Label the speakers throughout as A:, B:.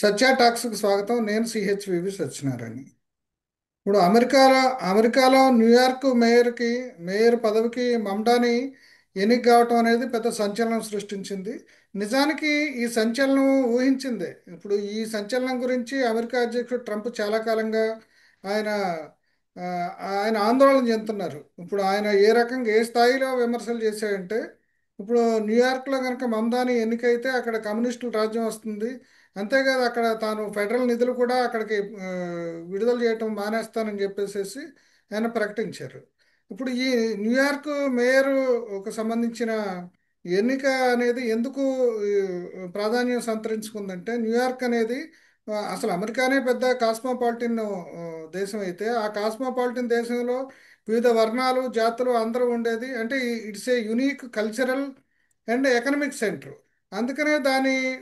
A: సత్య టాక్స్కి స్వాగతం. నేను సిహెచ్వివి సత్యనారాయణ. ఇప్పుడు అమెరికాలో న్యూయార్క్ మేయర్ పదవికి మమ్డాని ఎన్నిక కావటం అనేది పెద్ద సంచలనం సృష్టించింది. నిజానికి ఈ సంచలనం ఊహించిందే. ఇప్పుడు ఈ సంచలనం గురించి అమెరికా అధ్యక్షుడు ట్రంప్ చాలా కాలంగా ఆయన ఆ, ఆయన ఆందోళన చెందుతున్నారు. ఇప్పుడు ఆయన ఏ రకంగా ఏ స్థాయిలో విమర్శలు చేశాడంటే, ఇప్పుడు న్యూయార్క్లో కనుక మమ్దాని ఎన్నికైతే అక్కడ కమ్యూనిస్టుల రాజ్యం వస్తుంది. అంతేకాదు, అక్కడ తాను ఫెడరల్ నిధులు కూడా అక్కడికి విడుదల చేయటం మానేస్తానని చెప్పేసి ఆయన ప్రకటించారు. ఇప్పుడు ఈ న్యూయార్క్ మేయర్ ఒక సంబంధించిన ఎన్నిక అనేది ఎందుకు ఈ, ప్రాధాన్యం సంతరించుకుందంటే, న్యూయార్క్ అనేది అసలు అమెరికానే పెద్ద కాస్మోపాలిటన్ దేశం అయితే, ఆ కాస్మోపాలిటన్ దేశంలో వివిధ వర్ణాలు జాతులు అందరూ ఉండేది. అంటే it's a unique cultural and economic centre. అందుకనే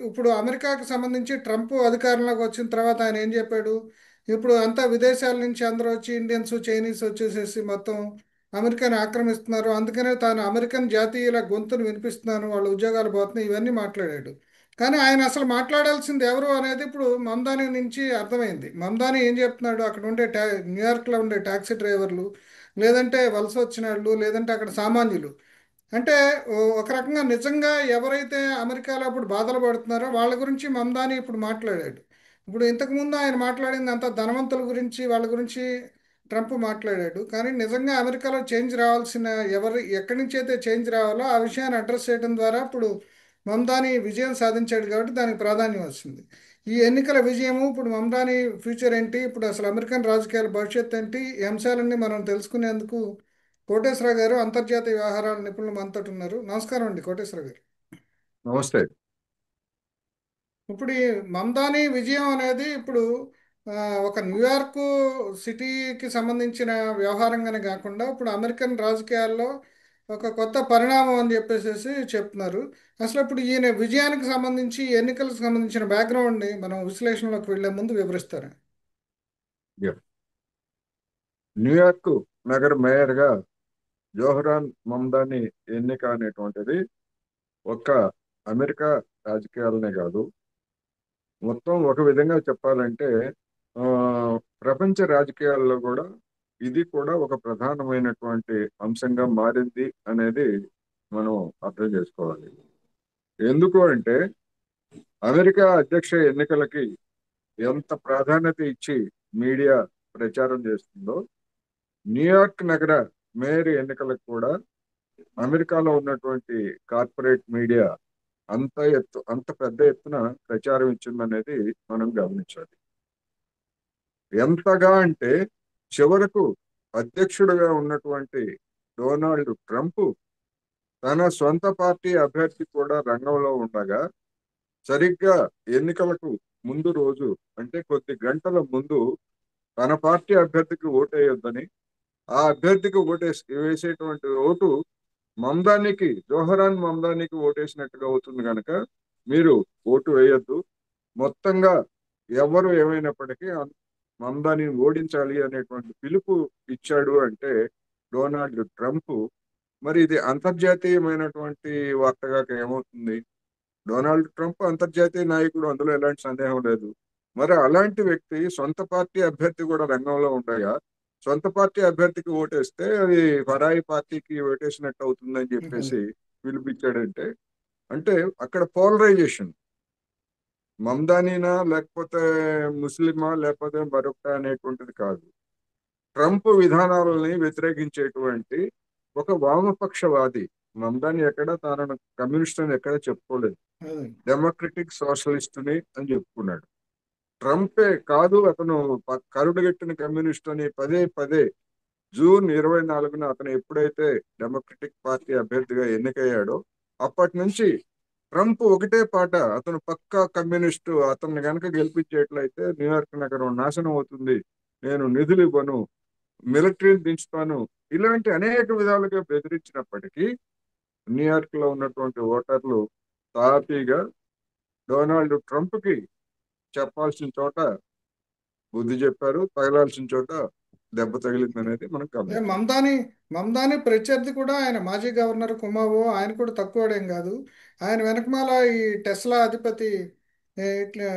A: ఇప్పుడు అమెరికాకు సంబంధించి ట్రంప్ అధికారంలోకి వచ్చిన తర్వాత ఆయన ఏం చెప్పాడు? ఇప్పుడు అంతా విదేశాల నుంచి అందరూ వచ్చి ఇండియన్స్ చైనీస్ వచ్చేసేసి మొత్తం అమెరికాని ఆక్రమిస్తున్నారు. అందుకనే తాను అమెరికన్ జాతీయుల గొంతును వినిపిస్తున్నాను, వాళ్ళ ఉద్యోగాలు పోతున్నాయి, ఇవన్నీ మాట్లాడాడు. కానీ ఆయన అసలు మాట్లాడాల్సింది ఎవరు అనేది ఇప్పుడు మమ్దాని నుంచి అర్థమైంది. మమ్దాని ఏం చెప్తున్నాడు? అక్కడ ఉండే న్యూయార్క్లో ఉండే టాక్సీ డ్రైవర్లు, లేదంటే వలస వచ్చిన వాళ్ళు, లేదంటే అక్కడ సామాన్యులు, అంటే ఒక రకంగా నిజంగా ఎవరైతే అమెరికాలో ఇప్పుడు బాధలు పడుతున్నారో వాళ్ళ గురించి మమ్దాని ఇప్పుడు మాట్లాడాడు. ఇప్పుడు ఇంతకుముందు ఆయన మాట్లాడింది అంతా ధనవంతుల గురించి, వాళ్ళ గురించి ట్రంప్ మాట్లాడాడు. కానీ నిజంగా అమెరికాలో చేంజ్ రావాల్సిన ఎక్కడి నుంచి అయితే చేంజ్ రావాలో ఆ విషయాన్ని అడ్రస్ చేయడం ద్వారా ఇప్పుడు మమ్దాని విజయం సాధించాడు, కాబట్టి దానికి ప్రాధాన్యం వచ్చింది. ఈ ఎన్నికల విజయము ఇప్పుడు మమ్దాని ఫ్యూచర్ ఏంటి, ఇప్పుడు అసలు అమెరికన్ రాజకీయాల భవిష్యత్తు ఏంటి, ఈ అంశాలన్నీ మనం తెలుసుకునేందుకు కోటేశ్వర గారు, అంతర్జాతీయ వ్యవహారాల నిపుణులు మనతోటి ఉన్నారు. నమస్కారం అండి కోటేశ్వర గారు.
B: నమస్తే.
A: ఇప్పుడు ఈ మమ్దాని విజయం అనేది ఇప్పుడు ఆ, ఒక న్యూయార్క్ సిటీకి సంబంధించిన వ్యవహారంగానే కాకుండా ఇప్పుడు అమెరికన్ రాజకీయాల్లో ఒక కొత్త పరిణామం అని చెప్పేసి చెప్తున్నారు. అసలు ఇప్పుడు ఈయన విజయానికి సంబంధించి, ఎన్నికలకు సంబంధించిన బ్యాక్గ్రౌండ్ని మనం విశ్లేషణలోకి వెళ్లే ముందు వివరిస్తారు.
B: యా. న్యూయార్క్ నగర మేయర్గా జోహరాన్ మమ్దాని ఎన్నిక అనేటువంటిది ఒక్క అమెరికా రాజకీయాలనే కాదు, మొత్తం ఒక విధంగా చెప్పాలంటే ఆ, ప్రపంచ రాజకీయాల్లో కూడా ఇది కూడా ఒక ప్రధానమైనటువంటి అంశంగా మారింది అనేది మనం అర్థం చేసుకోవాలి. ఎందుకు అంటే అమెరికా అధ్యక్ష ఎన్నికలకి ఎంత ప్రాధాన్యత ఇచ్చి మీడియా ప్రచారం చేస్తుందో, న్యూయార్క్ నగర మేయర్ ఎన్నికలకు కూడా అమెరికాలో ఉన్నటువంటి కార్పొరేట్ మీడియా అంత పెద్ద ఎత్తున ప్రచారం ఇచ్చిందనేది మనం గమనించాలి. ఎంతగా అంటే చివరకు అధ్యక్షుడిగా ఉన్నటువంటి డొనాల్డ్ ట్రంప్ తన సొంత పార్టీ అభ్యర్థి కూడా రంగంలో ఉండగా, సరిగ్గా ఎన్నికలకు ముందు రోజు అంటే కొద్ది గంటల ముందు తన పార్టీ అభ్యర్థికి ఓటేయొద్దని, ఆ అభ్యర్థికి వేసేటువంటి ఓటు జోహరాన్ మమ్దానికి ఓటేసినట్టుగా అవుతుంది కనుక మీరు ఓటు వేయొద్దు, మొత్తంగా ఎవరు ఏమైనప్పటికీ మమ్దాని ఓడించాలి అనేటువంటి పిలుపు ఇచ్చాడు అంటే డొనాల్డ్ ట్రంప్. మరి ఇది అంతర్జాతీయమైనటువంటి వార్తగా ఏమవుతుంది? డొనాల్డ్ ట్రంప్ అంతర్జాతీయ నాయకుడు, అందులో ఎలాంటి సందేహం లేదు. మరి అలాంటి వ్యక్తి సొంత పార్టీ అభ్యర్థి కూడా రంగంలో ఉండగా సొంత పార్టీ అభ్యర్థికి ఓటేస్తే అది పరాయి పార్టీకి ఓటేసినట్టు అవుతుందని చెప్పేసి పిలిపించాడంటే, అంటే అక్కడ పోలరైజేషన్, మమ్దానీనా లేకపోతే ముస్లిమా లేకపోతే మరొకట అనేటువంటిది కాదు. ట్రంప్ విధానాలని వ్యతిరేకించేటువంటి ఒక వామపక్షవాది. మమ్దాని ఎక్కడ తాను కమ్యూనిస్ట్ అని ఎక్కడ చెప్పుకోలేదు,
A: అదే.
B: డెమోక్రటిక్ సోషలిస్ట్ ని అని చెప్పుకున్నాడు. ట్రంపే కాదు, అతను కరుడుగట్టిన కమ్యూనిస్ట్ అని పదే పదే జూన్ 24న అతను ఎప్పుడైతే డెమోక్రటిక్ పార్టీ అభ్యర్థిగా ఎన్నికయ్యాడో అప్పటి నుంచి ట్రంప్ ఒకటే పాట, అతను పక్కా కమ్యూనిస్టు, అతన్ని గనక గెలిపించేట్లయితే న్యూయార్క్ నగరం నాశనం అవుతుంది, నేను నిధులు ఇవ్వను, మిలిటరీని దించుతాను, ఇలాంటి అనేక విధాలుగా బెదిరించినప్పటికీ న్యూయార్క్ లో ఉన్నటువంటి ఓటర్లు తాపీగా డొనాల్డ్ ట్రంప్ కి చెప్పాల్సిన చోట బుద్ధి చెప్పారు, తగలాల్సిన చోట దెబ్బ తగిలింది అనేది మనం
A: ఏ
B: గమనించాలి.
A: మమ్దాని ప్రత్యర్థి కూడా ఆయన మాజీ గవర్నర్ కుమావో, ఆయన కూడా తక్కువడేం కాదు. ఆయన వెనకమాల ఈ టెస్లా అధిపతి ఇట్లా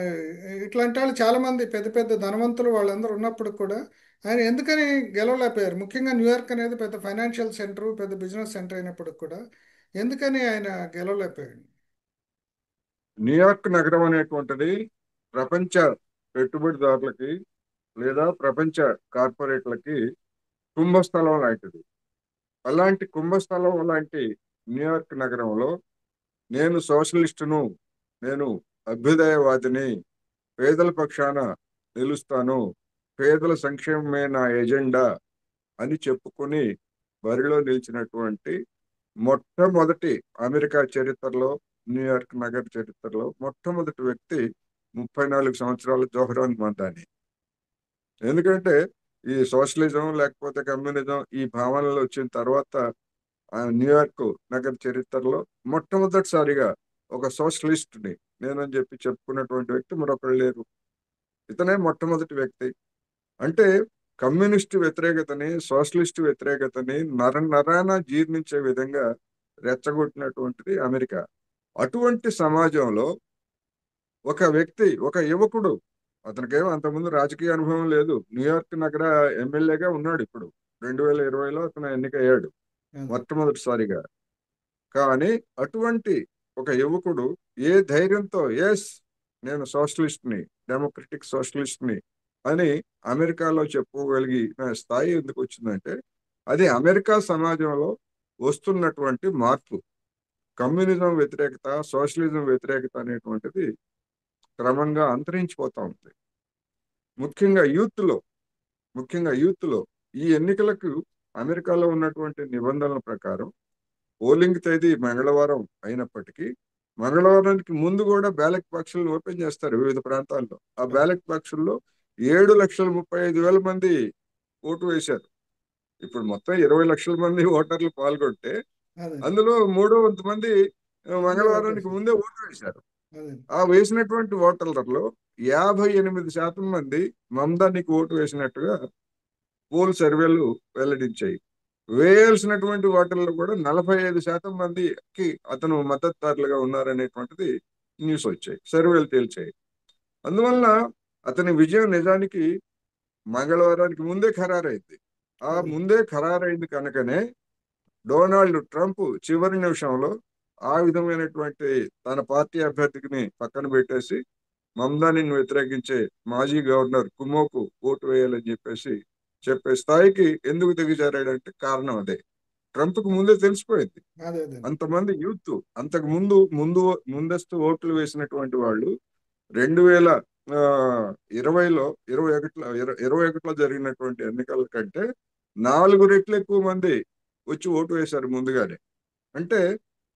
A: ఇట్లాంటి వాళ్ళు చాలామంది పెద్ద పెద్ద ధనవంతులు వాళ్ళందరూ ఉన్నప్పుడు కూడా ఆయన ఎందుకని గెలవలేకపోయారు? ముఖ్యంగా న్యూయార్క్ అనేది పెద్ద ఫైనాన్షియల్ సెంటర్, పెద్ద బిజినెస్ సెంటర్ అయినప్పుడు కూడా ఎందుకని ఆయన గెలవలేకపోయాడు?
B: న్యూయార్క్ నగరం అనేటువంటిది ప్రపంచ పెట్టుబడిదారులకి లేదా ప్రపంచ కార్పొరేట్లకి కుంభస్థలం లాంటిది. అలాంటి కుంభస్థలం లాంటి న్యూయార్క్ నగరంలో నేను సోషలిస్టును, నేను అభ్యుదయవాదిని, పేదల పక్షాన నిలుస్తాను, పేదల సంక్షేమమే నా ఎజెండా అని చెప్పుకొని బరిలో నిలిచినటువంటి మొట్టమొదటి అమెరికా చరిత్రలో, న్యూయార్క్ నగర చరిత్రలో మొట్టమొదటి వ్యక్తి 34 సంవత్సరాల జోహరాన్ మదాని. ఎందుకంటే ఈ సోషలిజం లేకపోతే కమ్యూనిజం ఈ భావనలు వచ్చిన తర్వాత న్యూయార్క్ నగర చరిత్రలో మొట్టమొదటిసారిగా ఒక సోషలిస్ట్ని నేనని చెప్పి చెప్పుకున్నటువంటి వ్యక్తి మరొకరు లేరు. ఇతనే మొట్టమొదటి వ్యక్తి. అంటే కమ్యూనిస్టు వ్యతిరేకతని, సోషలిస్టు వ్యతిరేకతని నరాన జీర్ణించే విధంగా రెచ్చగొట్టినటువంటిది అమెరికా. అటువంటి సమాజంలో ఒక వ్యక్తి, ఒక యువకుడు, అతనికేమో అంతకుముందు రాజకీయ అనుభవం లేదు, న్యూయార్క్ నగర ఎమ్మెల్యేగా ఉన్నాడు. ఇప్పుడు 2020లో అతను ఎన్నికయ్యాడు
A: అదే
B: మొట్టమొదటిసారిగా. కానీ అటువంటి ఒక యువకుడు ఏ ధైర్యంతో ఎస్ నేను సోషలిస్ట్ని, డెమోక్రటిక్ సోషలిస్ట్ని అని అమెరికాలో చెప్పుకోగలిగిన స్థాయి ఎందుకు వచ్చిందంటే అది అమెరికా సమాజంలో వస్తున్నటువంటి మార్పు. కమ్యూనిజం వ్యతిరేకత, సోషలిజం వ్యతిరేకత అనేటువంటిది క్రమంగా అంతరించిపోతా ఉంది. ముఖ్యంగా యూత్ లో ముఖ్యంగా యూత్ లో ఈ ఎన్నికలకు అమెరికాలో ఉన్నటువంటి నిబంధనల ప్రకారం పోలింగ్ తేదీ మంగళవారం అయినప్పటికీ మంగళవారానికి ముందు కూడా బ్యాలెట్ బాక్సులను ఓపెన్ చేస్తారు వివిధ ప్రాంతాల్లో. ఆ బ్యాలెట్ బాక్సుల్లో 7,35,000 మంది ఓటు వేశారు. ఇప్పుడు మొత్తం 20 లక్షల మంది ఓటర్లు పాల్గొంటే
A: అదే
B: అందులో మూడో వంతు మంది
A: ముందే
B: మంగళవారానికి
A: ఓటేసారు.
B: ముందే ఓటు వేశారు.
A: అదే
B: ఆ వేసినటువంటి ఓటర్లలో 58% మంది మమదానికి ఓటు వేసినట్టుగా పోల్ సర్వేలు వెల్లడించాయి. వేయాల్సినటువంటి ఓటర్లు కూడా 45% మందికి అతను మద్దతుదారులుగా ఉన్నారనేటువంటిది న్యూస్ వచ్చాయి, సర్వేలు తేల్చాయి. అందువలన అతని విజయం నిజానికి మంగళవారానికి ముందే ఖరారైంది. ఆ
A: అదే
B: ముందే ఖరారైంది కనుకనే డొనాల్డ్ ట్రంప్ చివరి నిమిషంలో ఆ విధమైనటువంటి తన పార్టీ అభ్యర్థిని పక్కన పెట్టేసి మమ్దానిని వ్యతిరేకించే మాజీ గవర్నర్ కుమోకు ఓటు వేయాలని చెప్పేసి చెప్పే స్థాయికి ఎందుకు దిగజారాడంటే కారణం అదే. ట్రంప్ కు ముందే తెలిసిపోయింది.
A: అదే అదే
B: అంతమంది యూత్ అంతకు ముందస్తు ఓట్లు వేసినటువంటి వాళ్ళు 2020లో 21లో జరిగినటువంటి ఎన్నికల కంటే 4 రెట్లు ఎక్కువ మంది వచ్చి ఓటు వేశారు ముందుగానే. అంటే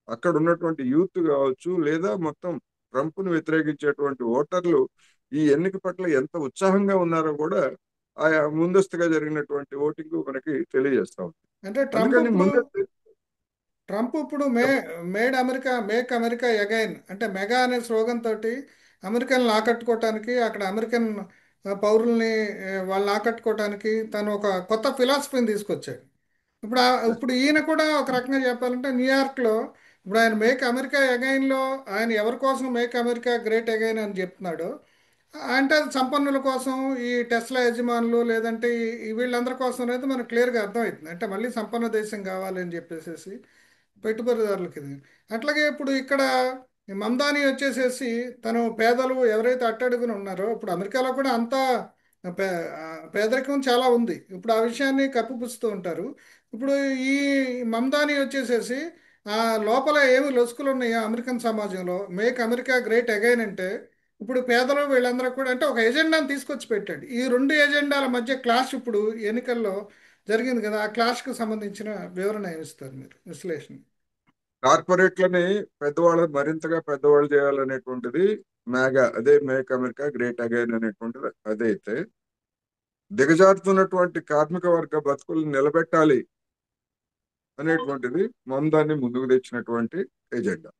B: అక్కడ ఉన్నటువంటి యూత్ కావచ్చు లేదా మొత్తం ట్రంప్ను వ్యతిరేకించేటువంటి ఓటర్లు ఈ ఎన్నిక పట్ల ఎంత ఉత్సాహంగా ఉన్నారో కూడా ఆయా ముందస్తుగా జరిగినటువంటి ఓటింగ్ మనకి తెలియజేస్తా ఉంది.
A: అంటే
B: అందుకని ముందే
A: ట్రంప్ ఇప్పుడు made America make America again అంటే మెగా అనే స్లోగన్ తోటి అమెరికన్లు ఆకట్టుకోవటానికి, అక్కడ అమెరికన్ పౌరుల్ని వాళ్ళని ఆకట్టుకోవటానికి తను ఒక కొత్త ఫిలాసఫీని తీసుకొచ్చాడు. ఇప్పుడు ఈయన కూడా ఒక రకంగా చెప్పాలంటే న్యూయార్క్లో ఇప్పుడు ఆయన మేక్ అమెరికా అగైన్లో ఆయన ఎవరి కోసం మేక్ అమెరికా గ్రేట్ అగైన్ అని చెప్తున్నాడు అంటే అది సంపన్నుల కోసం, ఈ టెస్లా యజమానులు లేదంటే ఈ వీళ్ళందరి కోసం అనేది మనకు క్లియర్గా అర్థమవుతుంది. అంటే మళ్ళీ సంపన్న దేశం కావాలి అని చెప్పేసి పెట్టుబడిదారులకి ఇది. అట్లాగే ఇప్పుడు ఇక్కడ ఈ మమ్దాని వచ్చేసేసి తను పేదలు ఎవరైతే అట్టడుగున ఉన్నారో ఇప్పుడు అమెరికాలో కూడా అంతా పే పేదరికం చాలా ఉంది. ఇప్పుడు ఆ విషయాన్ని కప్పిపుచ్చుతూ ఉంటారు. ఇప్పుడు ఈ మమ్దాని వచ్చేసేసి ఆ లోపల ఏమి లొసుకులు ఉన్నాయో అమెరికన్ సమాజంలో మేక్ అమెరికా గ్రేట్ అగైన్ అంటే ఇప్పుడు పేదలు వీళ్ళందరూ కూడా అంటే ఒక ఎజెండాను తీసుకొచ్చి పెట్టాడు. ఈ రెండు ఎజెండాల మధ్య క్లాష్ ఇప్పుడు ఎన్నికల్లో జరిగింది కదా, ఆ క్లాష్కి సంబంధించిన వివరణ ఏమిస్తారు మీరు, విశ్లేషణ?
B: కార్పొరేట్లని పెద్దవాళ్ళు మరింతగా పెద్దవాళ్ళు చేయాలనేటువంటిది మేగా అదే మేక్ అమెరికా గ్రేట్ అగైన్ అనేటువంటిది అదైతే, దిగజారుతున్నటువంటి కార్మిక వర్గ బతుకులు నిలబెట్టాలి అనేటువంటిది మమదాన్ని ముందుకు తెచ్చినటువంటి ఎజెండా.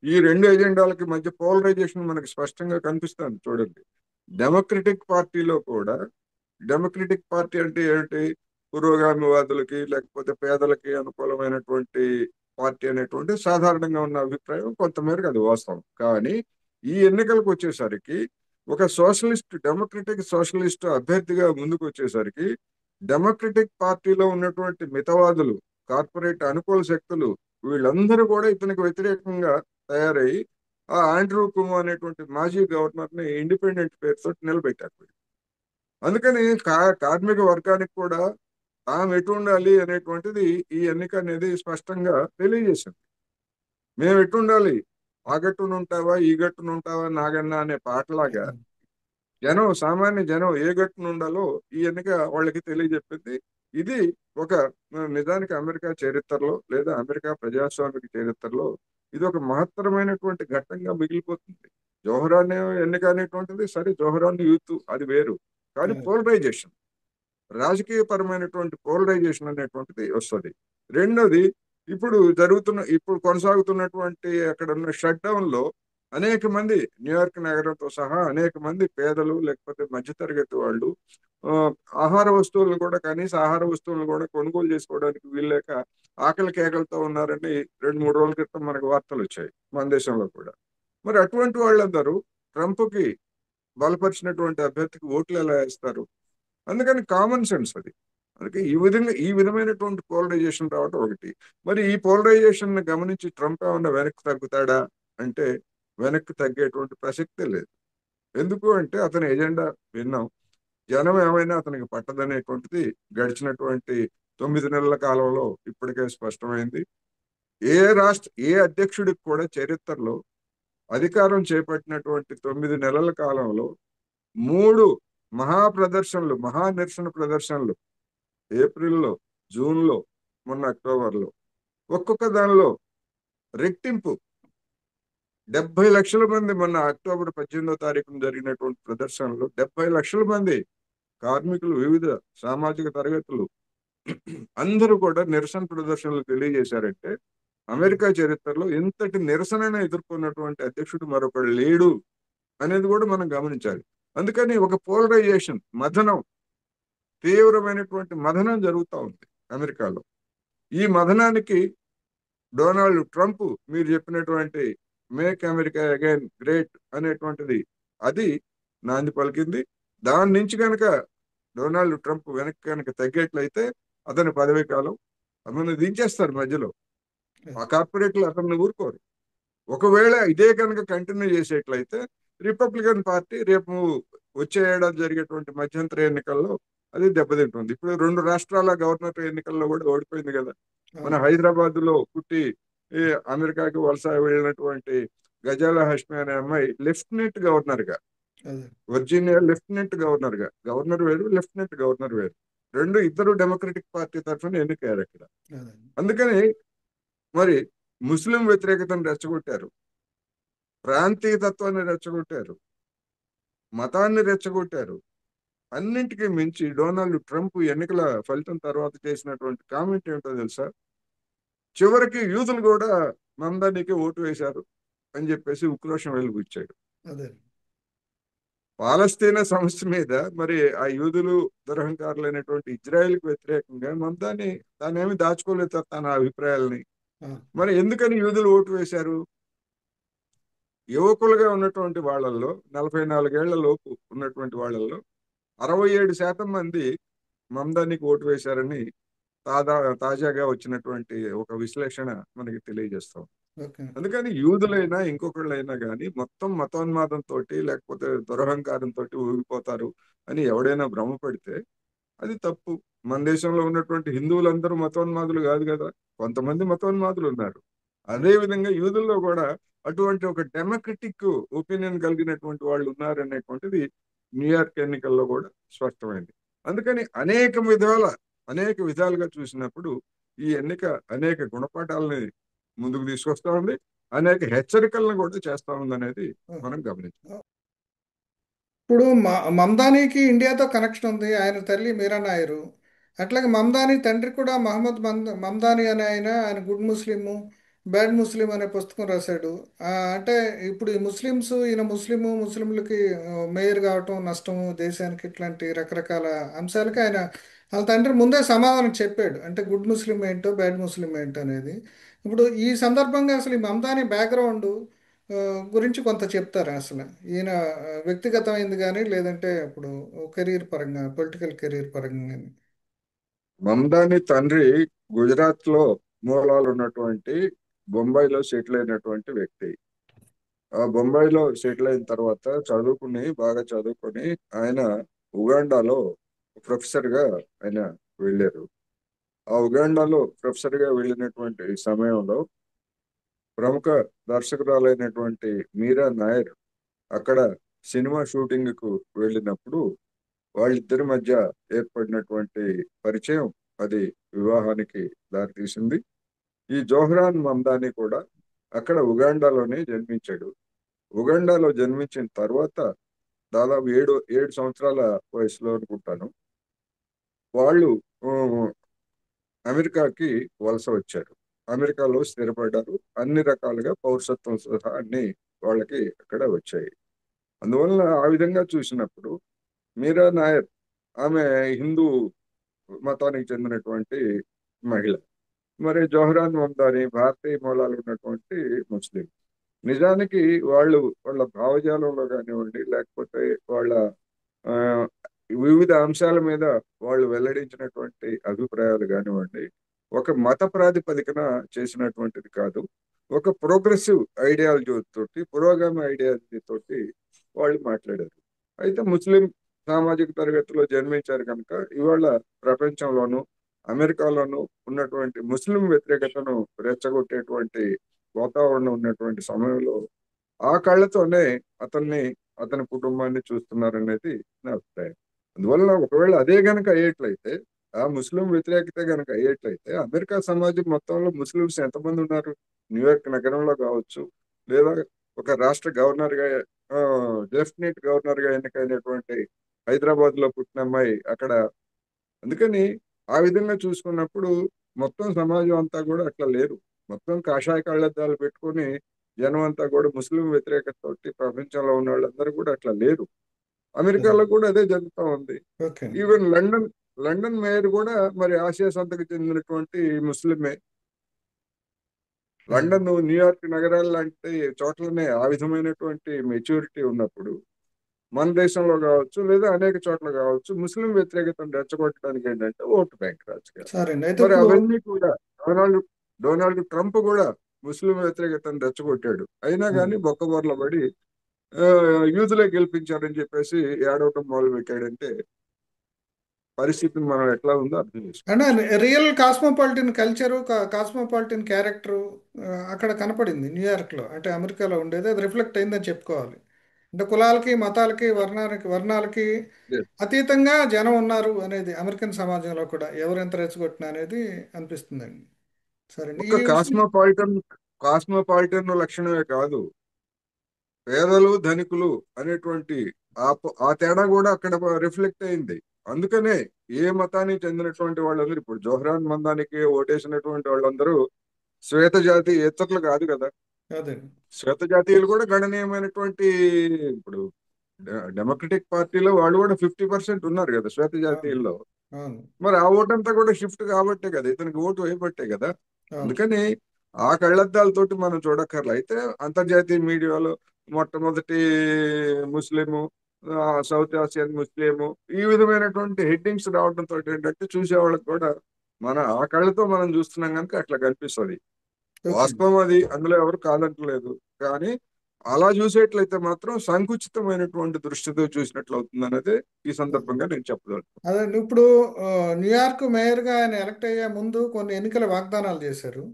B: ఈ రెండు ఎజెండాలకి మధ్య పోలరైజేషన్ మనకి స్పష్టంగా కనిపిస్తుంది చూడండి. డెమోక్రటిక్ పార్టీలో కూడా, డెమోక్రటిక్ పార్టీ అంటే ఏంటి, పురోగామివాదులకి లేకపోతే పేదలకి అనుకూలమైనటువంటి పార్టీ అనేటువంటి సాధారణంగా ఉన్న అభిప్రాయం కొంతమేరకు అది వాస్తవం. కానీ ఈ ఎన్నికలకు వచ్చేసరికి ఒక సోషలిస్ట్, డెమోక్రటిక్ సోషలిస్ట్ అభ్యర్థిగా ముందుకు వచ్చేసరికి డెమోక్రటిక్ పార్టీలో ఉన్నటువంటి మితవాదులు, కార్పొరేట్ అనుకూల శక్తులు, వీళ్ళందరూ కూడా ఇతనికి వ్యతిరేకంగా తయారై ఆ ఆండ్రూ కుమో అనేటువంటి మాజీ గవర్నర్ ని ఇండిపెండెంట్ పేరుతో నిలబెట్టారు. అందుకని కార్మిక వర్గానికి కూడా తాము ఎటు ఉండాలి అనేటువంటిది ఈ ఎన్నిక అనేది స్పష్టంగా తెలియజేసింది. మేము ఎటు ఉండాలి, ఆ గట్టున ఉంటావా ఈ గట్టున ఉంటావా నాగన్నా అనే పాటలాగా జనం, సామాన్య జనం ఏ గట్టున ఉండాలో ఈ ఎన్నిక వాళ్ళకి తెలియజెప్పింది. ఇది ఒక నిజానికి అమెరికా చరిత్రలో లేదా అమెరికా ప్రజాస్వామిక చరిత్రలో ఇది ఒక మహత్తరమైనటువంటి ఘట్టంగా మిగిలిపోతుంది. జోహరాన్ ఎన్నిక అనేటువంటిది సరే, జోహరాన్ యూత్ అది వేరు, కానీ పోలరైజేషన్, రాజకీయపరమైనటువంటి పోలరైజేషన్ అనేటువంటిది వస్తుంది. రెండోది, ఇప్పుడు కొనసాగుతున్నటువంటి అక్కడ ఉన్న షట్ డౌన్ లో అనేక మంది, న్యూయార్క్ నగరంతో సహా అనేక మంది పేదలు లేకపోతే మధ్యతరగతి వాళ్ళు ఆ, ఆహార వస్తువులను కూడా, కనీస ఆహార వస్తువులను కూడా కొనుగోలు చేసుకోవడానికి వీల్లేక ఆకలి కేకలతో ఉన్నారని 2-3 రోజుల క్రితం మనకు వార్తలు వచ్చాయి మన దేశంలో కూడా. మరి అటువంటి వాళ్ళందరూ ట్రంప్కి బలపరిచినటువంటి అభ్యర్థికి ఓట్లు ఎలా వేస్తారు? అందుకని కామన్ సెన్స్ అది. అందుకే ఈ విధమైనటువంటి పోలరైజేషన్ రావడం ఒకటి. మరి ఈ పోలరైజేషన్ ని గమనించి ట్రంప్ ఏమన్నా వెనక్కి తగ్గుతాడా అంటే వెనక్కి తగ్గేటువంటి ప్రసక్తే లేదు. ఎందుకు అంటే అతని ఎజెండా విన్నాం. జనం ఏమైనా అతనికి పట్టదనేటువంటిది గడిచినటువంటి 9 నెలల కాలంలో ఇప్పటికే స్పష్టమైంది. ఏ అధ్యక్షుడికి కూడా చరిత్రలో అధికారం చేపట్టినటువంటి 9 నెలల కాలంలో 3 మహా నిరసన ప్రదర్శనలు, ఏప్రిల్లో, జూన్లో, మొన్న అక్టోబర్లో, ఒక్కొక్క దానిలో రెట్టింపు 70 లక్షల మంది, మొన్న అక్టోబర్ 18వ తారీఖున జరిగినటువంటి ప్రదర్శనలో 70 లక్షల మంది కార్మికులు, వివిధ సామాజిక తరగతులు అందరూ కూడా నిరసన ప్రదర్శనలు తెలియజేశారంటే అమెరికా చరిత్రలో ఇంతటి నిరసనను ఎదుర్కొన్నటువంటి అధ్యక్షుడు మరొకడు లేడు అనేది కూడా మనం గమనించాలి. అందుకని ఒక పోలరైజేషన్, మథనం, తీవ్రమైనటువంటి మథనం జరుగుతూ ఉంది అమెరికాలో. ఈ మథనానికి డొనాల్డ్ ట్రంప్ మీరు చెప్పినటువంటి మేక్ అమెరికా అగైన్ గ్రేట్ అనేటువంటిది అది నాంది పలికింది. దాని నుంచి కనుక డొనాల్డ్ ట్రంప్ వెనక్కి కనుక తగ్గేట్లయితే అతని పదవీ కాలం అతను దించేస్తారు మధ్యలో. ఆ కార్పొరేట్లు అతన్ని ఊరుకోరు. ఒకవేళ ఇదే కనుక కంటిన్యూ చేసేట్లయితే రిపబ్లికన్ పార్టీ రేపు వచ్చే ఏడాది జరిగేటువంటి మధ్యంతర ఎన్నికల్లో అది దెబ్బతింటుంది. ఇప్పుడు 2 రాష్ట్రాల గవర్నర్ ఎన్నికల్లో కూడా ఓడిపోయింది కదా. మన హైదరాబాద్ లో పుట్టి ఈ అమెరికాకి వలస వెళ్ళినటువంటి గజాల హష్మి అనే అమ్మాయి లెఫ్టినెంట్ గవర్నర్ గా, వర్జీనియా లెఫ్టినెంట్ గవర్నర్ గా, గవర్నర్ వేరు లెఫ్టినెంట్ గవర్నర్ వేరు, ఇద్దరు డెమోక్రటిక్ పార్టీ తరఫున ఎన్నికయ్యారు అక్కడ. అందుకని మరి ముస్లిం వ్యతిరేకతను రెచ్చగొట్టారు, ప్రాంతీయతత్వాన్ని రెచ్చగొట్టారు, మతాన్ని రెచ్చగొట్టారు. అన్నింటికీ మించి డొనాల్డ్ ట్రంప్ ఎన్నికల ఫలితం తర్వాత చేసినటువంటి కామెంట్ ఏంటో తెలుసా? చివరికి యూదులు కూడా మమదానికి ఓటు వేశారు అని చెప్పేసి ఉక్రోషం వెలుగుచ్చాడు. పాలస్తీనా సమస్య మీద మరి ఆ యూదులు దురహంకారులైనటువంటి ఇజ్రాయెల్కి వ్యతిరేకంగా మమదాని తానేమి దాచుకోలేదు తన అభిప్రాయాలని. మరి ఎందుకని యూదులు ఓటు వేశారు? యువకులుగా ఉన్నటువంటి వాళ్ళల్లో, 44 ఏళ్ల లోపు ఉన్నటువంటి వాళ్ళల్లో 67% మంది మమదానికి ఓటు వేశారని తాజాగా వచ్చినటువంటి ఒక విశ్లేషణ మనకి తెలియజేస్తాం. అందుకని యూదులైనా ఇంకొకళ్ళైనా కానీ మొత్తం మతోన్మాదంతో లేకపోతే దురహంకారంతో ఊగిపోతారు అని ఎవడైనా భ్రమపడితే అది తప్పు. మన దేశంలో ఉన్నటువంటి హిందువులందరూ మతోన్మాదులు కాదు కదా, కొంతమంది మతోన్మాదులు ఉన్నారు. అదే విధంగా యూదుల్లో కూడా అటువంటి ఒక డెమోక్రటిక్ ఒపీనియన్ కలిగినటువంటి వాళ్ళు ఉన్నారనేటువంటిది న్యూయార్క్ ఎన్నికల్లో కూడా స్పష్టమైంది. అందుకని అనేక విధాలుగా చూసినప్పుడు ఈ ఎన్నిక అనేక గుణపాఠాలని ముందుకు తీసుకొస్తా ఉంది, అనేక హెచ్చరికలను కూడా చేస్తా ఉంది అనేది మనం గమనించాం.
A: ఇప్పుడు మమ్దానీకి ఇండియాతో కనెక్షన్ ఉంది. ఆయన తల్లి మీరా నాయరు, అట్లాగే మమ్దానీ తండ్రి కూడా మహమ్మద్ మమ్దానీ అనే ఆయన గుడ్ ముస్లిము బ్యాడ్ ముస్లిం అనే పుస్తకం రాశాడు. అంటే ఇప్పుడు ఈ ముస్లిమ్స్, ఈయన ముస్లింలకి మేయర్ కావటం నష్టము దేశానికి, ఇట్లాంటి రకరకాల అంశాలకి ఆయన వాళ్ళ తండ్రి ముందే సమాధానం చెప్పాడు. అంటే గుడ్ ముస్లిం ఏంటో బ్యాడ్ ముస్లిం ఏంటో అనేది. ఇప్పుడు ఈ సందర్భంగా అసలు ఈ మమ్దానీ బ్యాక్గ్రౌండ్ ఆ, గురించి కొంత చెప్తారా అసలు? ఈయన వ్యక్తిగతమైంది కానీ లేదంటే ఇప్పుడు కెరీర్ పరంగా, పొలిటికల్ కెరీర్ పరంగా కానీ.
B: మమ్దాని తండ్రి గుజరాత్ లో మూలాలు ఉన్నటువంటి బొంబాయిలో సెటిల్ అయినటువంటి వ్యక్తి. ఆ బొంబాయిలో సెటిల్ అయిన తర్వాత బాగా చదువుకుని ఆయన ఉగాండాలో ప్రొఫెసర్ గా ఆయన వెళ్ళారు. ఆ ఉగాండాలో ప్రొఫెసర్ గా వెళ్ళినటువంటి సమయంలో ప్రముఖ దర్శకురాలైనటువంటి మీరా నాయర్ అక్కడ సినిమా షూటింగ్ కు వెళ్ళినప్పుడు వాళ్ళిద్దరి మధ్య ఏర్పడినటువంటి పరిచయం అది వివాహానికి దారితీసింది. ఈ జోహ్రాన్ మమ్దాని కూడా అక్కడ ఉగాండాలోనే జన్మించాడు. ఉగాండాలో జన్మించిన తర్వాత దాదాపు ఏడు ఏడు సంవత్సరాల వయసులో అనుకుంటాను వాళ్ళు ఆ, అమెరికాకి వలస వచ్చారు. అమెరికాలో స్థిరపడ్డారు. అన్ని రకాలుగా పౌరసత్వం సహా అన్ని వాళ్ళకి అక్కడ వచ్చాయి. అందువలన ఆ విధంగా చూసినప్పుడు మీరా నాయర్ ఆమె హిందూ మతానికి చెందినటువంటి మహిళ. మరి జోహ్రాన్ మమ్దాని భారతీయ మూలాలు ఉన్నటువంటి ముస్లిం. నిజానికి వాళ్ళ భావజాలంలో కానివ్వండి, లేకపోతే వాళ్ళ ఆ, వివిధ అంశాల మీద వాళ్ళు వెల్లడించినటువంటి అభిప్రాయాలు కానివ్వండి, ఒక మత ప్రాతిపదికన చేసినటువంటిది కాదు. ఒక ప్రోగ్రెసివ్ ఐడియాలజీ తోటి, పురోగామి ఐడియాలజీ తోటి వాళ్ళు మాట్లాడారు. అయితే ముస్లిం సామాజిక తరగతిలో జన్మించారు కనుక ఇవాళ ప్రపంచంలోనూ అమెరికాలోనూ ఉన్నటువంటి ముస్లిం వ్యతిరేకతను రెచ్చగొట్టేటువంటి వాతావరణం ఉన్నటువంటి సమయంలో ఆ కళ్ళతోనే అతన్ని అతని కుటుంబాన్ని చూస్తున్నారనేది నా అభిప్రాయం. అందువల్ల ఒకవేళ అదే గనక అయ్యేట్లయితే, ఆ ముస్లిం వ్యతిరేకత గనక అయ్యేట్లయితే అమెరికా సమాజం మొత్తంలో ముస్లింస్ ఎంతమంది ఉన్నారు? న్యూయార్క్ నగరంలో కావచ్చు, లేదా ఒక రాష్ట్ర గవర్నర్ గా లెఫ్టినెంట్ గవర్నర్ గా ఎన్నికైనటువంటి హైదరాబాద్ లో పుట్టిన అమ్మాయి అక్కడ. అందుకని ఆ విధంగా చూసుకున్నప్పుడు మొత్తం సమాజం అంతా కూడా అట్లా లేరు. మొత్తం కాషాయ కళ్ళద్దాలు పెట్టుకొని జనం అంతా కూడా ముస్లిం వ్యతిరేకత తోటి ప్రపంచంలో ఉన్న వాళ్ళందరూ కూడా అట్లా లేరు.
A: అదే.
B: అమెరికాలో కూడా అదే జరుగుతూ ఉంది.
A: ఓకే.
B: ఈవెన్ లండన్ మేయర్ కూడా మరి ఆసియా సంతకు చెందినటువంటి ముస్లిమే.
A: అదే.
B: లండన్, న్యూయార్క్ నగరాలు లాంటి చోట్లనే ఆ విధమైనటువంటి మెచ్యూరిటీ ఉన్నప్పుడు మన దేశంలో కావచ్చు, లేదా అనేక చోట్ల కావచ్చు, ముస్లిం వ్యతిరేకతను రెచ్చగొట్టడానికి ఏంటంటే ఓటు బ్యాంక్ రాజకీయాలు.
A: సరే అండి. అయితే
B: మరి
A: ఇప్పుడు
B: అవన్నీ కూడా డొనాల్డ్ డొనాల్డ్ ట్రంప్ కూడా ముస్లిం వ్యతిరేకతను రెచ్చగొట్టాడు. అయినా
A: ఉమ్,
B: కానీ బొక్కబొర్ల పడి ఆ, యూదులే గెలిపించారని చెప్పేసి ఏడవటం మొదలు పెట్టాడంటే పరిస్థితిని మనం ఎట్లా ఉందో అర్థం
A: అంటే
B: చేసుకోవచ్చు.
A: Real cosmopolitan culture, cosmopolitan character అక్కడ కనపడింది న్యూయార్క్లో. అంటే అమెరికాలో ఉండేది అది రిఫ్లెక్ట్ అయిందని చెప్పుకోవాలి. అంటే కులాలకి, మతాలకి, వర్ణాలకి
B: Yes.
A: అతీతంగా జనం ఉన్నారు అనేది అమెరికన్ సమాజంలో కూడా ఎవరు ఎంత రెచ్చగొట్టినా అనేది అనిపిస్తుందండి. సరే అండి. ఈ
B: ఒక్క
A: విషయం.
B: కాస్మోపాలిటన్ లక్షణమే కాదు, పేదలు ధనికులు అనేటువంటి ఆ తేడా కూడా అక్కడ రిఫ్లెక్ట్ అయింది. అందుకనే ఏ మతానికి చెందినటువంటి వాళ్ళందరూ ఇప్పుడు జోహ్రాన్ మందానికి ఓటేసినటువంటి వాళ్ళందరూ శ్వేత జాతి ఇతరులు కాదు కదా.
A: అదే.
B: శ్వేత జాతీయులు కూడా గణనీయమైనటువంటి ఇప్పుడు డెమోక్రటిక్ పార్టీలో వాళ్ళు కూడా 50% ఉన్నారు కదా శ్వేత
A: అవును.
B: జాతీయుల్లో.
A: అవును.
B: మరి ఆ ఓటంతా కూడా షిఫ్ట్ కాబట్టే కదా, ఇతనికి ఓటు వేయబట్టే కదా.
A: అవును.
B: అందుకని ఆ కళ్ళద్దాలతోటి మనం చూడక్కర్లా. అయితే అంతర్జాతీయ మీడియాలో మొట్టమొదటి ముస్లిము, సౌత్ ఆసియన్ ముస్లిము, ఈ విధమైనటువంటి హెడ్డింగ్స్ రావడంతో ఏంటంటే చూసేవాళ్ళకి కూడా మన ఆ కళ్ళతో మనం చూస్తున్నాం కనుక అట్లా కనిపిస్తుంది.
A: ఓకే అండి.
B: వాస్తవం అది, అందులో ఎవరు కాదంటలేదు. కానీ అలా చూసేట్లయితే మాత్రం సంకుచితమైనటువంటి దృష్టితో చూసినట్లు అవుతుంది అనేది ఈ సందర్భంగా నేను చెప్పగలను.
A: అదే ఇప్పుడు ఆ, న్యూయార్క్ మేయర్గా ఆయన ఎలక్ట్ అయ్యే ముందు కొన్ని ఎన్నికల వాగ్దానాలు చేశారు.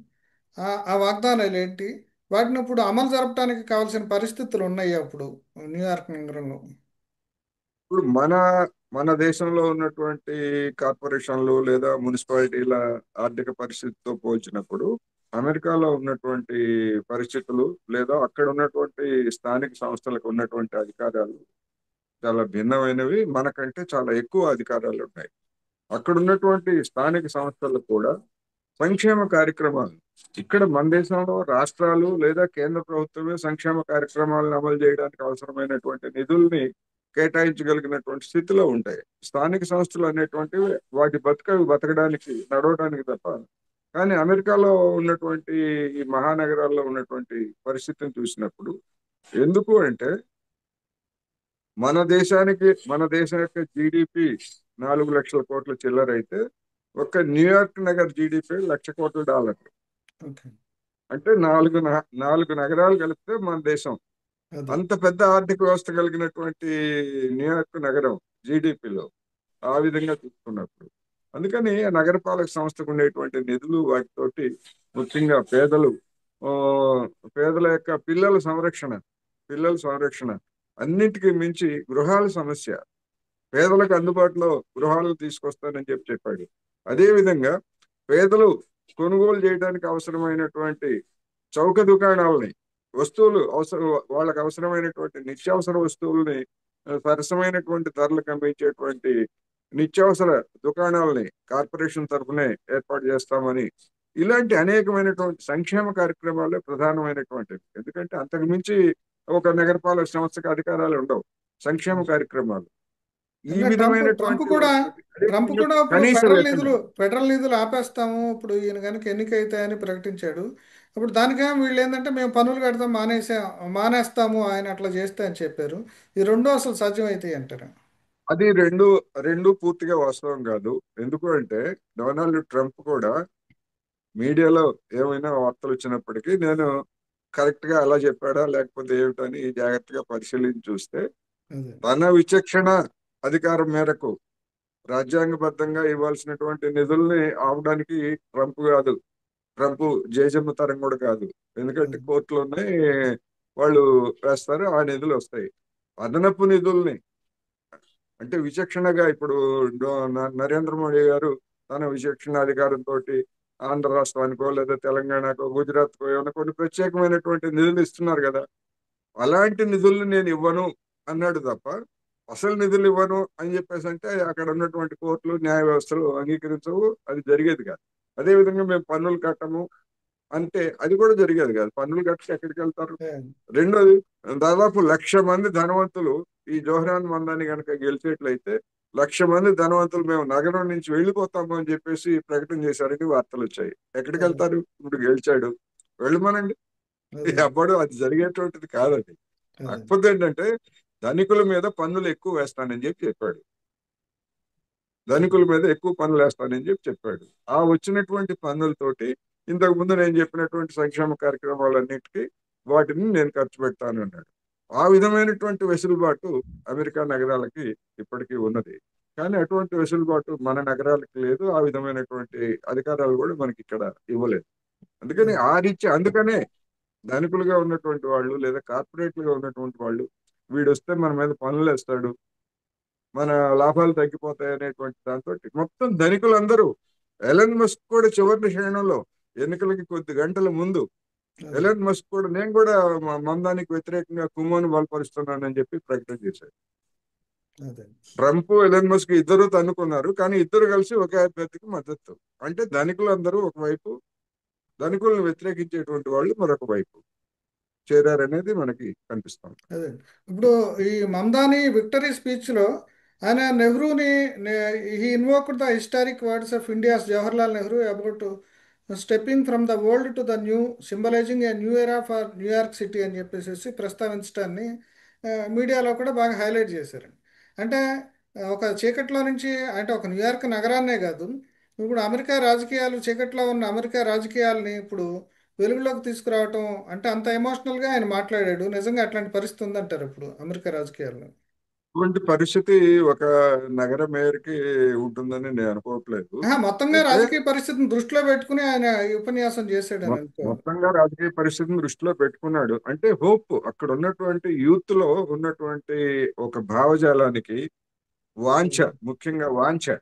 A: ఆ వాగ్దానాలు ఏంటి? వాటిని ఇప్పుడు అమలు జరపడానికి కావాల్సిన పరిస్థితులు ఉన్నాయి అప్పుడు న్యూయార్క్ నగరంలో.
B: ఇప్పుడు మన దేశంలో ఉన్నటువంటి కార్పొరేషన్లు లేదా మున్సిపాలిటీల ఆర్థిక పరిస్థితితో పోల్చినప్పుడు అమెరికాలో ఉన్నటువంటి పరిస్థితులు లేదా అక్కడ ఉన్నటువంటి స్థానిక సంస్థలకు ఉన్నటువంటి అధికారాలు చాలా భిన్నమైనవి. మనకంటే చాలా ఎక్కువ అధికారాలు ఉన్నాయి. అక్కడ ఉన్నటువంటి స్థానిక సంస్థలు కూడా సంక్షేమ కార్యక్రమాలు, ఇక్కడ మన దేశంలో రాష్ట్రాలు లేదా కేంద్ర ప్రభుత్వమే సంక్షేమ కార్యక్రమాలను అమలు చేయడానికి అవసరమైనటువంటి నిధుల్ని కేటాయించగలిగినటువంటి స్థితిలో ఉంటాయి. స్థానిక సంస్థలు అనేటువంటివి వాటి బతకడానికి నడవడానికి తప్ప కానీ అమెరికాలో ఉన్నటువంటి ఈ మహానగరాల్లో ఉన్నటువంటి పరిస్థితిని చూసినప్పుడు, ఎందుకు అంటే మన దేశం యొక్క జీడిపి 4 లక్షల కోట్ల చిల్లర అయితే ఒక్క న్యూయార్క్ నగర్ జీడిపి $1,00,00,000.
A: ఓకే.
B: అంటే నాలుగు నగరాలు కలిపితే మన దేశం
A: అదే.
B: అంత పెద్ద ఆర్థిక వ్యవస్థ కలిగినటువంటి న్యూయార్క్ నగరం జీడిపిలో ఆ విధంగా చూసుకున్నప్పుడు, అందుకని ఆ నగరపాలక సంస్థకు ఉండేటువంటి నిధులు వాటితోటి ముఖ్యంగా ఆ, పేదల యొక్క పిల్లల సంరక్షణ అన్నిటికీ మించి గృహాల సమస్య, పేదలకు అందుబాటులో గృహాలు తీసుకొస్తానని చెప్పాడు. అదే విధంగా పేదలు కొనుగోలు చేయడానికి అవసరమైనటువంటి చౌక దుకాణాలని, వస్తువులు వాళ్ళకి అవసరమైనటువంటి నిత్యావసర వస్తువుల్ని సరసమైనటువంటి ధరలకు అమ్మించేటువంటి నిత్యావసర దుకాణాలని కార్పొరేషన్ తరఫునే ఏర్పాటు చేస్తామని, ఇలాంటి అనేకమైనటువంటి సంక్షేమ కార్యక్రమాలే ప్రధానమైనటువంటివి. ఎందుకంటే అంతకు మించి ఒక నగరపాలక సంస్థకు అధికారాలు ఉండవు. సంక్షేమ కార్యక్రమాలు ఈ
A: ఇంకా ట్రంప్
B: విధమైనటువంటి
A: కూడా
B: వాటితోటి, అదే
A: ట్రంప్
B: విధంగా
A: కూడా ఇప్పుడు
B: కనీస
A: ఫెడరల్ నిధులు
B: వేతనం.
A: ఫెడరల్ నిధులు ఆపేస్తాము ఇప్పుడు ఈయన కనుక ఎన్నికైతాయని ప్రకటించాడు. ఇప్పుడు దానికేమో వీళ్ళు ఏంటంటే మేము పన్నులు కడతాం మానేస్తాము ఆయన అట్లా చేస్తే అని చెప్పారు. ఈ రెండు అసలు సాధ్యం అవుతాయి అంటారు.
B: అది రెండు రెండు పూర్తిగా వాస్తవం కాదు. ఎందుకు అంటే డొనాల్డ్ ట్రంప్ కూడా మీడియాలో ఏమైనా వార్తలు వచ్చినప్పటికీ నేను కరెక్ట్ గా అలా చెప్పాడా లేకపోతే ఏమిటని జాగ్రత్తగా పరిశీలించి చూస్తే,
A: అదే.
B: తన విచక్షణ అధికారం మేరకు రాజ్యాంగబద్ధంగా ఇవ్వాల్సినటువంటి నిధుల్ని ఆపడానికి ట్రంప్ కాదు, ట్రంప్ జేజమ్మ తరం కూడా కాదు. ఎందుకంటే
A: అదే.
B: కోర్టులోనే వాళ్ళు వేస్తారు, ఆ నిధులు వస్తాయి. అదనపు నిధుల్ని అంటే విచక్షణగా ఇప్పుడు నరేంద్ర మోడీ గారు తన విచక్షణ అధికారంతో ఆంధ్ర రాష్ట్రానికో లేదా తెలంగాణకో గుజరాత్కో ఏమైనా కొన్ని ప్రత్యేకమైనటువంటి నిధులు ఇస్తున్నారు కదా. అలాంటి నిధుల్ని నేను ఇవ్వను అన్నాడు తప్ప, అసలు నిధులు ఇవ్వను అని చెప్పేసి అంటే అక్కడ ఉన్నటువంటి కోర్టులు న్యాయ వ్యవస్థలు అంగీకరించవు, అది జరిగేది కాదు. అదే విధంగా మేము పన్నులు కట్టము అంటే అది కూడా జరిగేది కాదు. పన్నులు కట్టి ఎక్కడికి వెళ్తారు?
A: అదే.
B: రెండోది, దాదాపు 1,00,000 మంది ధనవంతులు ఈ జోహరాన్ మందాన్ని కనుక గెలిచేట్లయితే 1,00,000 మంది ధనవంతులు మేము నగరం నుంచి వెళ్ళిపోతాము అని చెప్పేసి ప్రకటన చేశారని వార్తలు వచ్చాయి. ఎక్కడికి
A: అదే.
B: వెళ్తారు? ఇప్పుడు గెలిచాడు, వెళ్ళమనండి.
A: అదే.
B: అప్పుడు అది జరిగేటువంటిది కాదండి.
A: అదే.
B: కాకపోతే ఏంటంటే ధనికుల మీద పన్నులు ఎక్కువ వేస్తానని చెప్పాడు.
A: అదే.
B: ధనికుల మీద ఎక్కువ పన్నులు వేస్తానని చెప్పాడు. ఆ వచ్చినటువంటి పన్నులతోటి ఇంతకు ముందు నేను చెప్పినటువంటి సంక్షేమ కార్యక్రమాలన్నిటికీ వాటిని నేను ఖర్చు పెడతాను అన్నాడు. ఆ విధమైనటువంటి వెసులుబాటు అమెరికా నగరాలకి ఇప్పటికీ ఉన్నది. కానీ అటువంటి వెసులుబాటు మన నగరాలకి లేదు. ఆ విధమైనటువంటి అధికారాలు కూడా మనకి ఇక్కడ ఇవ్వలేదు. అందుకని
A: అదే.
B: ఆ రీత్యా అందుకనే ధనికులుగా ఉన్నటువంటి వాళ్ళు లేదా కార్పొరేట్లుగా ఉన్నటువంటి వాళ్ళు వీడొస్తే మన మీద పన్నులు వేస్తాడు, మన లాభాలు తగ్గిపోతాయి అనేటువంటి దాంతో మొత్తం ధనికులందరూ, ఎలన్ మస్క్ కూడా చివరి క్షణంలో ఎన్నికలకి కొద్ది గంటల ముందు
A: అదే.
B: ఎలన్ మస్క్ కూడా నేను కూడా మందానికి వ్యతిరేకంగా కుమ్మోను బలపరుస్తున్నానని చెప్పి ప్రకటన చేశాడు.
A: అదే.
B: ట్రంప్ ఎలన్ మస్క్ ఇద్దరు తన్నుకున్నారు, కానీ ఇద్దరు కలిసి ఒకే అభ్యర్థికి మద్దతు. అంటే ధనికులందరూ ఒకవైపు, ధనికులను వ్యతిరేకించేటువంటి వాళ్ళు మరొక వైపు చేరారనేది మనకి కనిపిస్తుంది.
A: అదే. ఇప్పుడు ఈ మమ్దాని విక్టరీ స్పీచ్లో ఆయన నెహ్రూని he invoked the historic words of India's Jawaharlal Nehru about stepping from the old to the new symbolizing a new era for New York City అని చెప్పేసి ప్రస్తావించడాన్ని మీడియాలో కూడా బాగా హైలైట్ చేశారండి. అంటే ఒక చీకట్లో నుంచి అంటే ఒక న్యూయార్క్ నగరాన్నే కాదు, ఇప్పుడు అమెరికా రాజకీయాలు చీకట్లో ఉన్న అమెరికా రాజకీయాలని ఇప్పుడు వెలుగులోకి తీసుకురావటం అంటే అంత ఎమోషనల్గా ఆయన మాట్లాడాడు. నిజంగా అట్లాంటి పరిస్థితి ఉందంటారు ఇప్పుడు అమెరికా రాజకీయాల్లో.
B: ఇటువంటి పరిస్థితి ఒక నగర మేయర్కి ఉంటుందని నేను అనుకోవట్లేదు.
A: మొత్తంగా
B: అయితే
A: రాజకీయ పరిస్థితిని దృష్టిలో పెట్టుకుని ఆయన ఈ ఉపన్యాసం చేశాడని అనుకోవాలి.
B: మొత్తంగా రాజకీయ పరిస్థితిని దృష్టిలో పెట్టుకున్నాడు. అంటే హోప్ అక్కడ ఉన్నటువంటి యూత్ లో ఉన్నటువంటి ఒక భావజాలానికి వాంఛ,
A: అదే.
B: ముఖ్యంగా
A: అదే.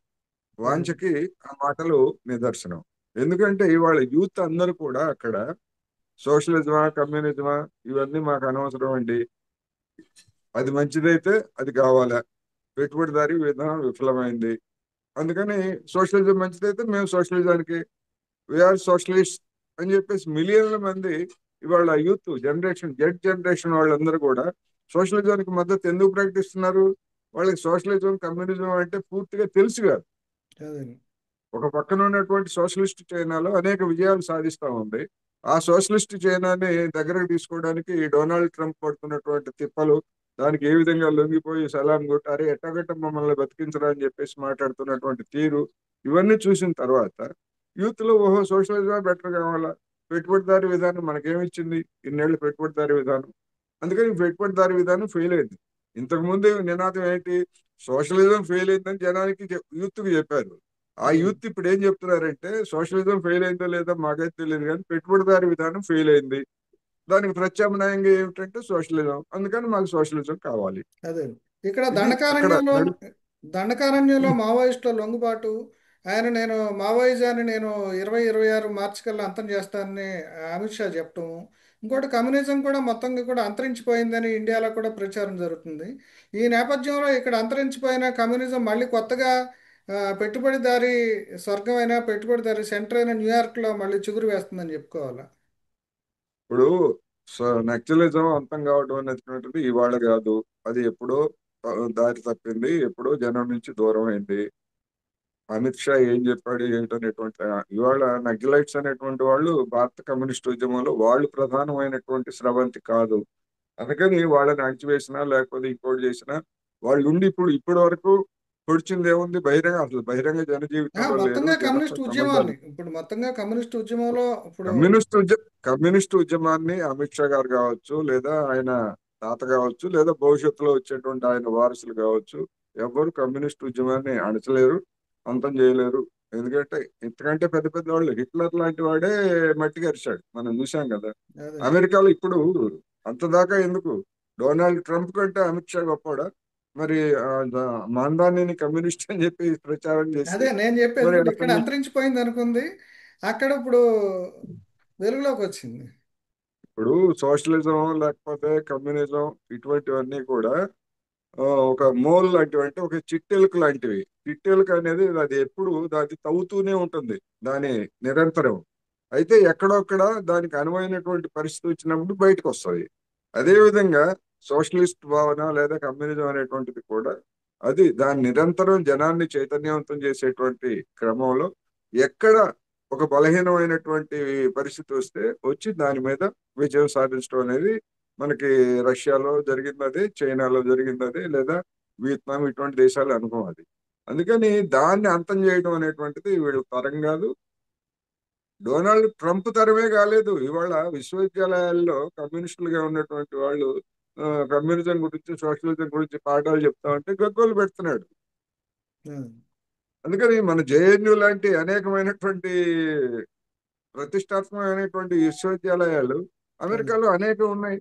B: వాంఛకి ఆ మాటలు నిదర్శనం. ఎందుకంటే ఇవాళ యూత్ అందరూ కూడా అక్కడ సోషలిజమా కమ్యూనిజమా ఇవన్నీ మాకు అనవసరం అండి, అది మంచిదైతే అది కావాలా, పెట్టుబడిదారీ విధానం విఫలమైంది, అందుకని సోషలిజం మంచిదైతే మేము సోషలిజానికి, వీఆర్ సోషలిస్ట్ అని చెప్పేసి మిలియన్ల మంది ఇవాళ యూత్ జనరేషన్ వాళ్ళందరూ కూడా సోషలిజానికి మద్దతు ఎందుకు ప్రకటిస్తున్నారు? వాళ్ళకి సోషలిజం కమ్యూనిజం అంటే పూర్తిగా తెలుసు కాదు.
A: అదే.
B: ఒక పక్కన ఉన్నటువంటి సోషలిస్ట్ చైనాలో అనేక విజయాలు సాధిస్తా ఉంది. ఆ సోషలిస్ట్ చైనాని దగ్గరకు తీసుకోవడానికి ఈ డొనాల్డ్ ట్రంప్ పడుతున్నటువంటి తిప్పలు, దానికి ఏ విధంగా లొంగిపోయి సలాం కొట్టారు, ఎట్టగట్ట మమ్మల్ని బతికించరా అని చెప్పేసి మాట్లాడుతున్నటువంటి తీరు, ఇవన్నీ చూసిన తర్వాత యూత్ లో ఓహో సోషలిజం బెటర్ కావాలా, పెట్టుబడిదారీ విధానం మనకేమిచ్చింది, ఇన్నేళ్ల పెట్టుబడిదారీ విధానం, అందుకని ఈ పెట్టుబడిదారీ విధానం ఫెయిల్ అయింది. ఇంతకు ముందు నినాదం ఏంటి, సోషలిజం ఫెయిల్ అయిందని జనానికి యూత్ కి చెప్పారు. ఆ
A: అవును.
B: యూత్ ఇప్పుడు ఏం చెప్తున్నారంటే సోషలిజం ఫెయిల్ అయిందో లేదో మాకైతే తెలియదు కానీ పెట్టుబడిదారీ విధానం ఫెయిల్ అయింది, దానికి ప్రత్యామ్నాయంగా ఏమిటంటే సోషలిజం, అందుకని మాకు సోషలిజం కావాలి.
A: అదే ఇక్కడ
B: ఇది అక్కడ
A: దండకారణ్యంలో మావోయిస్టుల లొంగుబాటు. నేను మావోయిజాన్ని 2026 మార్చి కల్లా అంతం చేస్తానని అమిత్ షా చెప్పటం. ఇంకోటి కమ్యూనిజం కూడా మొత్తంగా కూడా అంతరించిపోయిందని ఇండియాలో కూడా ప్రచారం జరుగుతుంది. ఈ నేపథ్యంలో ఇక్కడ అంతరించిపోయిన కమ్యూనిజం మళ్ళీ కొత్తగా పెట్టుబడిదారీ స్వర్గమైన పెట్టుబడిదారీ సెంటర్ అయిన న్యూయార్క్లో మళ్ళీ చిగురు వేస్తుందని చెప్పుకోవాలి.
B: ఇప్పుడు నక్సలిజం అంతం కావడం అనేటువంటిది ఇవాళ కాదు, అది ఎప్పుడో దారి తప్పింది, ఎప్పుడో జనం నుంచి దూరం అయింది. అమిత్ షా ఏం చెప్పాడు ఏంటనేటువంటి ఇవాళ నక్సలైట్స్ అనేటువంటి వాళ్ళు భారత కమ్యూనిస్ట్ ఉద్యమంలో వాళ్ళు ప్రధానమైనటువంటి స్రవంతి కాదు. అందుకని వాళ్ళని అణచివేసినా లేకపోతే ఇంకోటి చేసినా వాళ్ళు ఉండి ఇప్పటి వరకు పొడిచింది ఏముంది, బహిరంగ అసలు బహిరంగ జన జీవితంలో లేరు,
A: మొత్తంగా
B: జనంతో
A: కమ్యూనిస్ట్
B: సంబంధాలు.
A: ఉద్యమాన్ని ఇప్పుడు మొత్తంగా కమ్యూనిస్ట్ ఉద్యమంలో ఇప్పుడు
B: కమ్యూనిస్ట్ ఉద్య కమ్యూనిస్ట్ ఉద్యమాన్ని అమిత్ షా గారు కావచ్చు, లేదా ఆయన తాత కావచ్చు, లేదా భవిష్యత్తులో వచ్చేటువంటి ఆయన వారసులు కావచ్చు, ఎవరు కమ్యూనిస్ట్ ఉద్యమాన్ని అణచలేరు, అంతం చేయలేరు. ఎందుకంటే ఇంతకంటే పెద్ద పెద్ద వాళ్ళు, హిట్లర్ లాంటి వాడే మట్టి కరిచాడు, మనం చూసాం కదా.
A: అదే
B: అమెరికాలో ఇప్పుడు అంత దాకా ఎందుకు, డొనాల్డ్ ట్రంప్ కంటే అమిత్ షా గొప్పవాడా? మరి మాందాన్ని కమ్యూనిస్ట్ అని చెప్పి ప్రచారం చేసి
A: అదే నేను చెప్పేది
B: మరి
A: కూడా ఇక్కడ
B: అతన్ని
A: అంతరించిపోయింది అనుకుంది, అక్కడ ఇప్పుడు వెలుగులోకి వచ్చింది.
B: ఇప్పుడు సోషలిజం లేకపోతే కమ్యూనిజం ఇటువంటివన్నీ కూడా ఒక మోల్ లాంటివి, అంటే ఒక చిట్టెలుక లాంటివి. చిట్టెలుక అనేది అది ఎప్పుడు దాన్ని తవ్వుతూనే ఉంటుంది, దాని నిరంతరం. అయితే ఎక్కడొక్కడ దానికి అనువైనటువంటి పరిస్థితి వచ్చినప్పుడు బయటకు వస్తుంది. అదే విధంగా సోషలిస్ట్ భావన లేదా కమ్యూనిజం అనేటువంటిది కూడా అది దాని నిరంతరం జనాన్ని చైతన్యవంతం చేసేటువంటి క్రమంలో ఎక్కడ ఒక బలహీనమైనటువంటి పరిస్థితి వస్తే వచ్చి దాని మీద విజయం సాధించడం అనేది మనకి రష్యాలో జరిగింది అదే, చైనాలో జరిగింది అదే, లేదా వియత్నాం ఇటువంటి దేశాల అనుభవం అది. అందుకని దాన్ని అంతం చేయడం అనేటువంటిది వీళ్ళ తరం కాదు, డొనాల్డ్ ట్రంప్ తరమే కాలేదు. ఇవాళ విశ్వవిద్యాలయాల్లో కమ్యూనిస్టులుగా ఉన్నటువంటి వాళ్ళు ఆ, కమ్యూనిజం గురించి సోషలిజం గురించి పాఠాలు చెప్తా ఉంటే గగ్గోలు పెడుతున్నాడు.
A: ఉం.
B: అందుకని మన జేఎన్యు లాంటి అనేకమైనటువంటి ప్రతిష్టాత్మకమైనటువంటి విశ్వవిద్యాలయాలు
A: అదే
B: అమెరికాలో అనేకం ఉన్నాయి.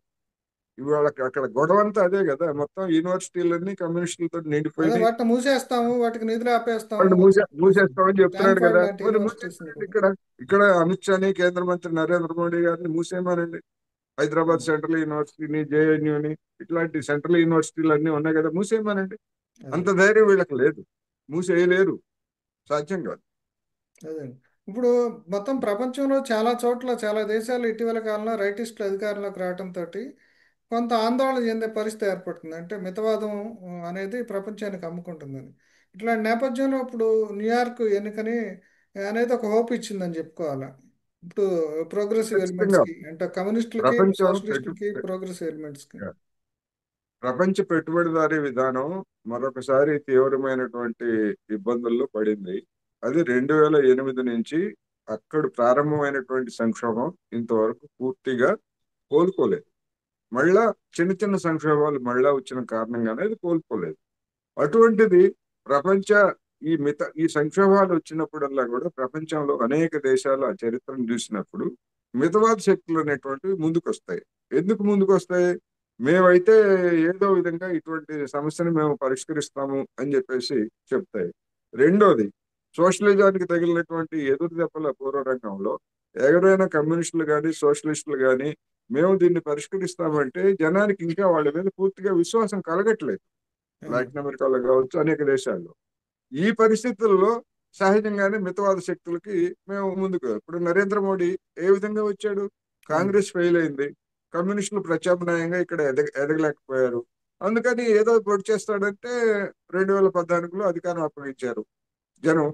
B: ఇవాళ అక్కడ గొడవ అంతా అదే కదా, మొత్తం యూనివర్సిటీలన్నీ కమ్యూనిస్టులతో
A: అదే
B: నిండిపోయినాయి.
A: వాటిని మూసేస్తాము, వాటికి నిధులు ఆపేస్తాము
B: వాళ్ళు
A: అని చెప్పేసి
B: మూసేస్తామని చెప్తున్నాడు
A: స్టాన్ఫర్డ్
B: కదా,
A: లాంటి
B: మరి
A: యూనివర్సిటీస్
B: మూసేయమనండి.
A: కూడా.
B: ఇక్కడ ఇక్కడ అమిత్ షాని, కేంద్ర మంత్రి నరేంద్ర మోడీ గారిని మూసేయమనండి. హైదరాబాద్
A: ఉం.
B: సెంట్రల్ యూనివర్సిటీని, జేఎన్యూని, ఇట్లాంటి సెంట్రల్ యూనివర్సిటీలు అన్ని ఉన్నాయి కదా, మూసేయమనండి.
A: అదే
B: అంత ధైర్యం వీళ్ళకి లేదు, మూసేయలేరు, సాధ్యం కాదు.
A: అదే ఇప్పుడు మొత్తం ప్రపంచంలో చాలా చోట్ల చాలా దేశాలు ఇటీవల కాలంలో రైటిస్టులు అధికారంలోకి రావడంతో కొంత ఆందోళన చెందే పరిస్థితి ఏర్పడుతుంది. అంటే మితవాదం అనేది ప్రపంచానికి అమ్ముకుంటుందని. ఇట్లాంటి నేపథ్యంలో ఇప్పుడు న్యూయార్క్ ఎన్నికని అనేది ఒక హోప్ ఇచ్చిందని చెప్పుకోవాలి. ఇప్పుడు ప్రోగ్రెసివ్
B: ఖచ్చితంగా
A: ఎలిమెంట్స్కి అంటే కమ్యూనిస్టులకి,
B: ప్రపంచం
A: సోషలిస్టులకి, ప్రోగ్రెసివ్ ఎలిమెంట్స్కి.
B: ప్రపంచ పెట్టుబడిదారీ విధానం మరొకసారి తీవ్రమైనటువంటి ఇబ్బందుల్లో పడింది. అది 2008 నుంచి అక్కడ ప్రారంభమైనటువంటి సంక్షోభం ఇంతవరకు పూర్తిగా కోలుకోలేదు. మళ్ళా చిన్న చిన్న సంక్షోభాలు మళ్ళా వచ్చిన కారణంగానే అది కోలుకోలేదు. అటువంటిది ప్రపంచ ఈ సంక్షోభాలు వచ్చినప్పుడల్లా కూడా ప్రపంచంలో అనేక దేశాల చరిత్రను చూసినప్పుడు మితవాద శక్తులు అనేటువంటివి ముందుకు వస్తాయి. ఎందుకు ముందుకు వస్తాయి? మేమైతే ఏదో విధంగా ఇటువంటి సమస్యను మేము పరిష్కరిస్తాము అని చెప్పేసి చెప్తాయి. రెండోది, సోషలిజానికి తగిలినటువంటి ఎదురు దెబ్బల పూర్వరంగంలో ఎవరైనా కమ్యూనిస్టులు కానీ సోషలిస్టులు కానీ మేము దీన్ని పరిష్కరిస్తామంటే జనానికి ఇంకా వాళ్ళ మీద పూర్తిగా విశ్వాసం కలగట్లేదు.
A: అవును.
B: లాటిన్ అమెరికాలో కావచ్చు, అనేక దేశాల్లో. ఈ పరిస్థితుల్లో సహజంగానే మితవాద శక్తులకి మేము ముందుకు, ఇప్పుడు నరేంద్ర మోడీ ఏ విధంగా వచ్చాడు,
A: అవును.
B: కాంగ్రెస్ ఫెయిల్ అయింది, కమ్యూనిస్టులు ప్రత్యామ్నాయంగా ఇక్కడ ఎదగలేకపోయారు, అందుకని ఏదో పొడి చేస్తాడంటే 2014లో అధికారం అప్పగించారు జనం.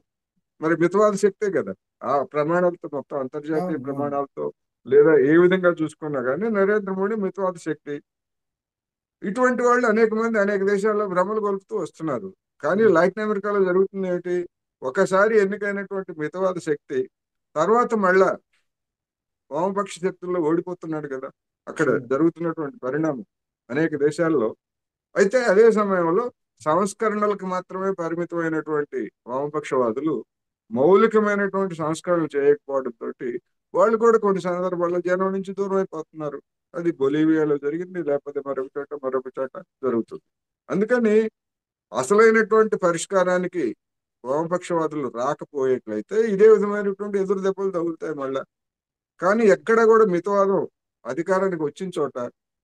B: మరి మితవాద శక్తే కదా. ఆ ప్రమాణాలతో మొత్తం అంతర్జాతీయ
A: అవును అవును.
B: ప్రమాణాలతో లేదా ఏ విధంగా చూసుకున్నా కానీ నరేంద్ర మోడీ మితవాద శక్తి. ఇటువంటి వాళ్ళు అనేక మంది అనేక దేశాల్లో భ్రమలు కొలుపుతూ వస్తున్నారు. కానీ
A: ఉమ్,
B: లాటిన్ అమెరికాలో జరుగుతుంది ఏమిటి? ఒకసారి ఎన్నికైనటువంటి మితవాద శక్తి తర్వాత మళ్ళా వామపక్ష శక్తుల్లో ఓడిపోతున్నాడు కదా. అక్కడ
A: ఉమ్,
B: జరుగుతున్నటువంటి పరిణామం అనేక దేశాల్లో. అయితే అదే సమయంలో సంస్కరణలకు మాత్రమే పరిమితమైనటువంటి వామపక్షవాదులు మౌలికమైనటువంటి సంస్కరణలు చేయకపోవడంతో వాళ్ళు కూడా కొన్ని సందర్భాల్లో జనం నుంచి దూరం అయిపోతున్నారు. అది బొలీవియాలో జరిగింది, లేకపోతే మరొక చోట జరుగుతుంది. అందుకని అసలైనటువంటి పరిష్కారానికి వామపక్షవాదులు రాకపోయేట్లయితే ఇదే విధమైనటువంటి ఎదురు దెబ్బలు తగులుతాయి మళ్ళా. కానీ ఎక్కడ కూడా మితవాదం అధికారానికి వచ్చిన చోట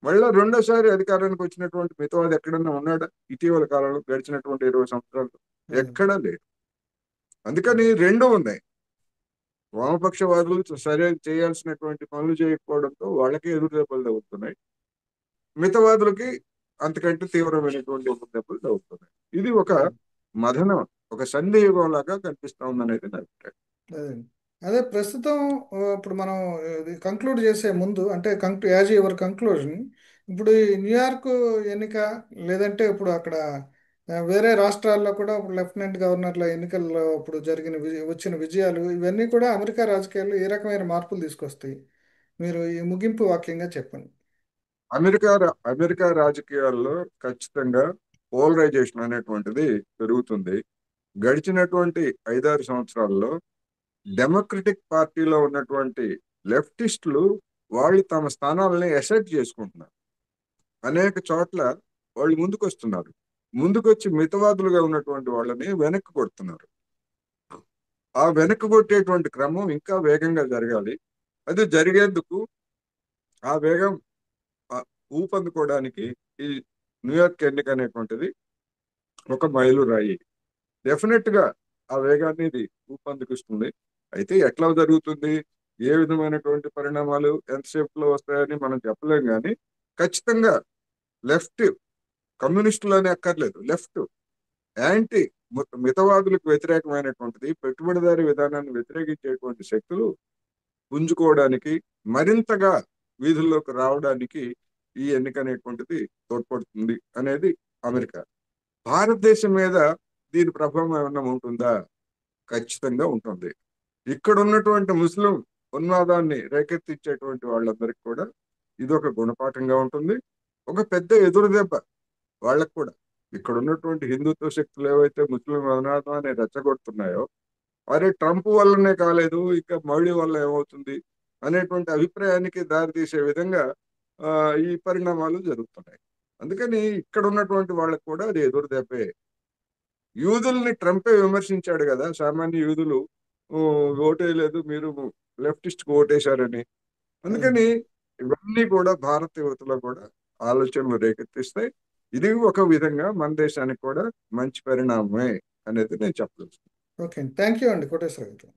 B: మళ్ళా రెండోసారి అధికారానికి వచ్చినటువంటి మితవాది ఎక్కడన్నా ఉన్నాడా ఇటీవల కాలంలో గడిచినటువంటి 20 సంవత్సరాలు?
A: అదే.
B: ఎక్కడా లేదు. అందుకని రెండు ఉన్నాయి. వామపక్షవాదులు సరే చేయాల్సినటువంటి పనులు చేయకపోవడంతో వాళ్ళకి ఎదురు దెబ్బలు తగులుతున్నాయి. మితవాదులకి అంతకంటే తీవ్రమైనటువంటి ఎదురు దెబ్బలు తగులుతున్నాయి. ఇది ఒక మదనం, ఒక సంధియుగం లాగా కనిపిస్తా ఉందనేది నా అభిప్రాయం.
A: అదే అదే ప్రస్తుతం ఇప్పుడు మనం ఇది కంక్లూడ్ చేసే ముందు అంటే యాజ్ యువర్ కంక్లూజన్, ఇప్పుడు ఈ న్యూయార్క్ ఎన్నిక, లేదంటే ఇప్పుడు అక్కడ వేరే రాష్ట్రాల్లో కూడా ఇప్పుడు లెఫ్టినెంట్ గవర్నర్ల ఎన్నికల్లో ఇప్పుడు వచ్చిన విజయాలు ఇవన్నీ కూడా అమెరికా రాజకీయాల్లో ఏ రకమైన మార్పులు తీసుకొస్తాయి? మీరు ఈ ముగింపు వాక్యంగా చెప్పండి.
B: అమెరికా రాజకీయాల్లో ఖచ్చితంగా పోలరైజేషన్ అనేటువంటిది పెరుగుతుంది. గడిచినటువంటి 5-6 సంవత్సరాల్లో డెమోక్రటిక్ పార్టీలో ఉన్నటువంటి లెఫ్టిస్టులు వాళ్ళు తమ స్థానాలని అసెట్ చేసుకుంటున్నారు. అనేక చోట్ల వాళ్ళు ముందుకొస్తున్నారు. ముందుకొచ్చి మితవాదులుగా ఉన్నటువంటి వాళ్ళని వెనక్కి కొడుతున్నారు. ఆ వెనక్కి కొట్టేటువంటి క్రమం ఇంకా వేగంగా జరగాలి. అది జరిగేందుకు ఆ వేగం ఆ, ఊపందుకోవడానికి ఈ న్యూయార్క్ ఎన్నిక అనేటువంటిది ఒక మైలురాయి. డెఫినెట్ గా ఆ వేగాన్ని ఇది ఊపందుకిస్తుంది. అయితే ఎట్లా జరుగుతుంది, ఏ విధమైనటువంటి పరిణామాలు ఎంతసేపులో వస్తాయని మనం చెప్పలేం. కానీ ఖచ్చితంగా లెఫ్ట్, కమ్యూనిస్టులు అక్కర్లేదు, లెఫ్ట్ యాంటీ మితవాదులకు వ్యతిరేకమైనటువంటిది పెట్టుబడిదారీ విధానాన్ని వ్యతిరేకించేటువంటి శక్తులు పుంజుకోవడానికి, మరింతగా వీధుల్లోకి రావడానికి ఈ ఎన్నిక అనేటువంటిది తోడ్పడుతుంది అనేది అమెరికా. భారతదేశం మీద దీని ప్రభావం ఏమన్నా ఉంటుందా? ఖచ్చితంగా ఉంటుంది. ఇక్కడ ఉన్నటువంటి ముస్లిం ఉన్మాదాన్ని రేకెత్తించేటువంటి వాళ్ళందరికీ కూడా ఇది ఒక గుణపాఠంగా ఉంటుంది. ఒక పెద్ద ఎదురు దెబ్బ వాళ్ళకు కూడా. ఇక్కడ ఉన్నటువంటి హిందుత్వ శక్తులు ఏవైతే ముస్లిం ఉన్మాదాన్ని రెచ్చగొడుతున్నాయో, అరే ట్రంప్ వల్లనే కాలేదు ఇంకా మోడీ వల్ల ఏమవుతుంది అనేటువంటి అభిప్రాయానికి దారితీసే విధంగా ఈ పరిణామాలు జరుగుతున్నాయి. అందుకని ఇక్కడ ఉన్నటువంటి వాళ్ళకు కూడా అది ఎదురు దెబ్బే. యూదుల్ని ట్రంపే విమర్శించాడు కదా, సామాన్య యూదులు "ఓ, ఓటేయలేదు మీరు లెఫ్టిస్ట్ కు ఓటేశారని".
A: అదే.
B: అందుకని ఇవన్నీ కూడా భారత యువతలో కూడా ఆలోచనలు రేకెత్తిస్తాయి. ఇది ఒక విధంగా మన దేశానికి కూడా మంచి పరిణామమే అనేది నేను చెప్పదలుచుకున్నాను.
A: ఓకే అండి, థ్యాంక్ యూ అండి కోటేశ్వర గారు.